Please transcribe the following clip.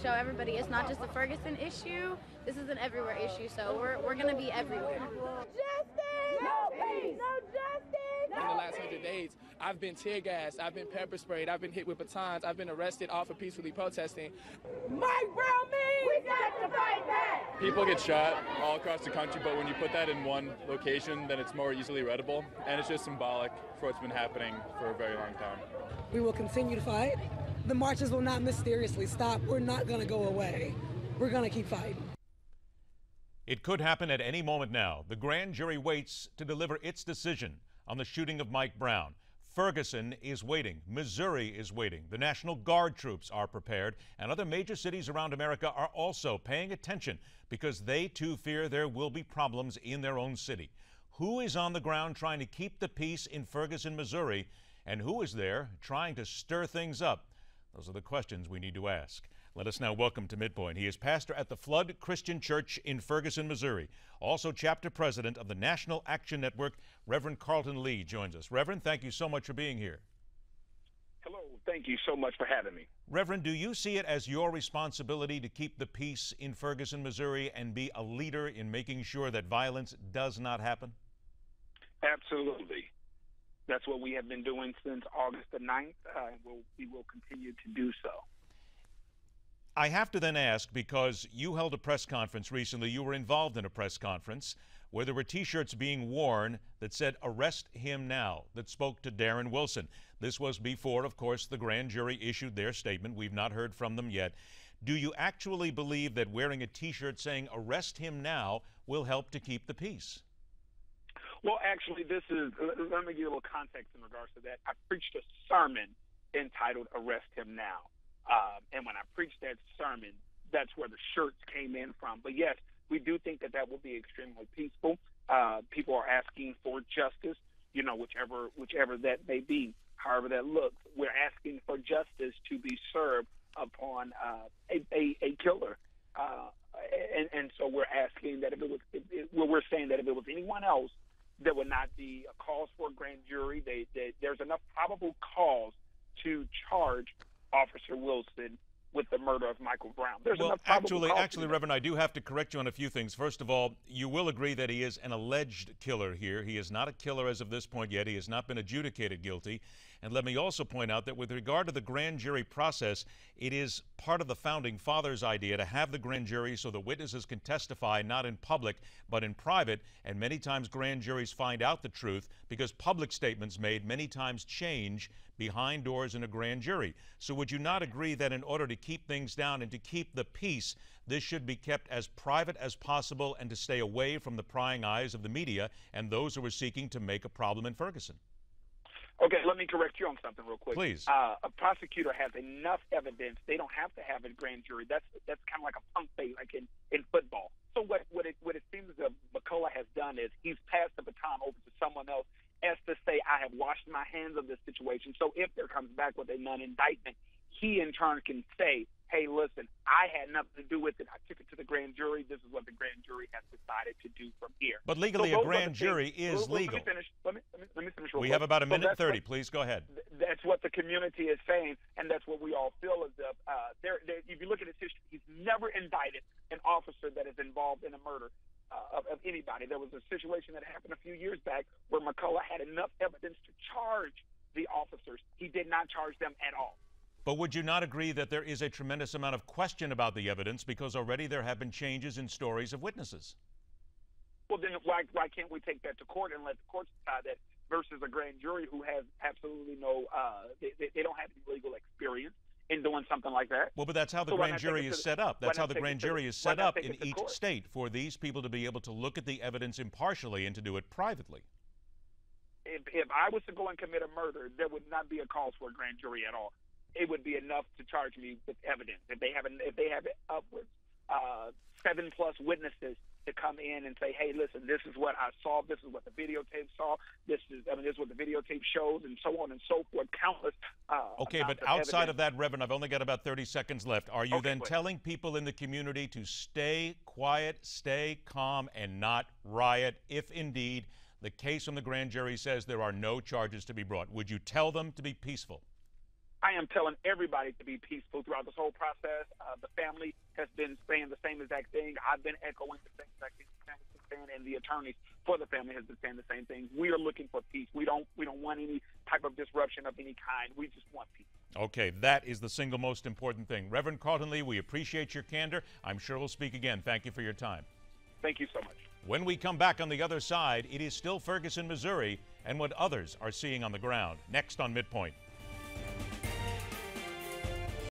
show everybody it's not just a Ferguson issue. This is an everywhere issue, so we're going to be everywhere. Justice! No peace! No justice! In the last 100 days, I've been tear gassed, I've been pepper sprayed, I've been hit with batons, I've been arrested all for peacefully protesting. Mike Brown means we got to fight back! People get shot all across the country, but when you put that in one location, then it's more easily readable, and it's just symbolic for what's been happening for a very long time. We will continue to fight. The marches will not mysteriously stop. We're not going to go away. We're going to keep fighting. It could happen at any moment now. The grand jury waits to deliver its decision on the shooting of Mike Brown. Ferguson is waiting. Missouri is waiting. The National Guard troops are prepared, and other major cities around America are also paying attention because they too fear there will be problems in their own city. Who is on the ground trying to keep the peace in Ferguson, Missouri, and who is there trying to stir things up? Those are the questions we need to ask. Let us now welcome to MidPoint. He is pastor at the Flood Christian Church in Ferguson, Missouri. Also chapter president of the National Action Network, Reverend Carlton Lee joins us. Reverend, thank you so much for being here. Hello, thank you so much for having me. Reverend, do you see it as your responsibility to keep the peace in Ferguson, Missouri, and be a leader in making sure that violence does not happen? Absolutely. That's what we have been doing since August the 9th, and we will continue to do so. I have to then ask, because you held a press conference recently, you were involved in a press conference where there were T-shirts being worn that said, "Arrest him now," that spoke to Darren Wilson. This was before, of course, the grand jury issued their statement. We've not heard from them yet. Do you actually believe that wearing a T-shirt saying, "Arrest him now," will help to keep the peace? Well, actually, let me give you a little context in regards to that. I preached a sermon entitled "Arrest Him Now." And when I preached that sermon, that's where the shirts came in from. But yes, we do think that will be extremely peaceful. People are asking for justice, whichever that may be, however that looks. We're asking for justice to be served upon a killer. And so we're asking that we're saying that if it was anyone else, there would not be a cause for a grand jury. There's enough probable cause to charge Officer Wilson with the murder of Michael Brown. Actually, Reverend, I do have to correct you on a few things. First of all, you will agree that he is an alleged killer here. He is not a killer as of this point yet. He has not been adjudicated guilty. And let me also point out that with regard to the grand jury process, it is part of the Founding Fathers' idea to have the grand jury so the witnesses can testify not in public but in private. And many times grand juries find out the truth because public statements made many times change behind doors in a grand jury. So would you not agree that in order to keep things down and to keep the peace, this should be kept as private as possible and to stay away from the prying eyes of the media and those who are seeking to make a problem in Ferguson? Okay, let me correct you on something real quick. Please. A prosecutor has enough evidence. They don't have to have a grand jury. That's kind of like a punk thing, like in football. So what it seems that McCullough has done is he's passed the baton over to someone else as to say, I have washed my hands of this situation. So if there comes back with a non-indictment, he in turn can say, hey, listen, I had nothing to do with it. I took it to the grand jury. This is what the grand jury has decided to do from here. But legally, a grand jury is legal. Let me finish real We quick. have about a minute 30. Please go ahead. That's what the community is saying, and that's what we all feel as if if you look at his history, he's never indicted an officer that is involved in a murder of anybody. There was a situation that happened a few years back where McCullough had enough evidence to charge the officers. He did not charge them at all. But would you not agree that there is a tremendous amount of question about the evidence because already there have been changes in stories of witnesses? Well, then why can't we take that to court and let the court decide that versus a grand jury who has absolutely no they don't have any legal experience in doing something like that? Well, but that's how the grand jury is set up. That's how the grand jury is set up in each state, for these people to be able to look at the evidence impartially and to do it privately. If I was to go and commit a murder, there would not be a cause for a grand jury at all. It would be enough to charge me with evidence. If they have upwards 7+ witnesses to come in and say, hey, listen, this is what I saw, this is what the videotape saw, this is what the videotape shows, and so on and so forth, countless. Okay, but outside of that, Reverend, I've only got about 30 seconds left. Are you then telling people in the community to stay quiet, stay calm, and not riot if indeed the case from the grand jury says there are no charges to be brought? Would you tell them to be peaceful? I am telling everybody to be peaceful throughout this whole process. The family has been saying the same exact thing. I've been echoing the same exact thing, and the attorneys for the family has been saying the same thing. We are looking for peace. We don't want any type of disruption of any kind. We just want peace. Okay, that is the single most important thing. Reverend Carlton Lee, we appreciate your candor. I'm sure we'll speak again. Thank you for your time. Thank you so much. When we come back on the other side, it is still Ferguson, Missouri, and what others are seeing on the ground. Next on MidPoint.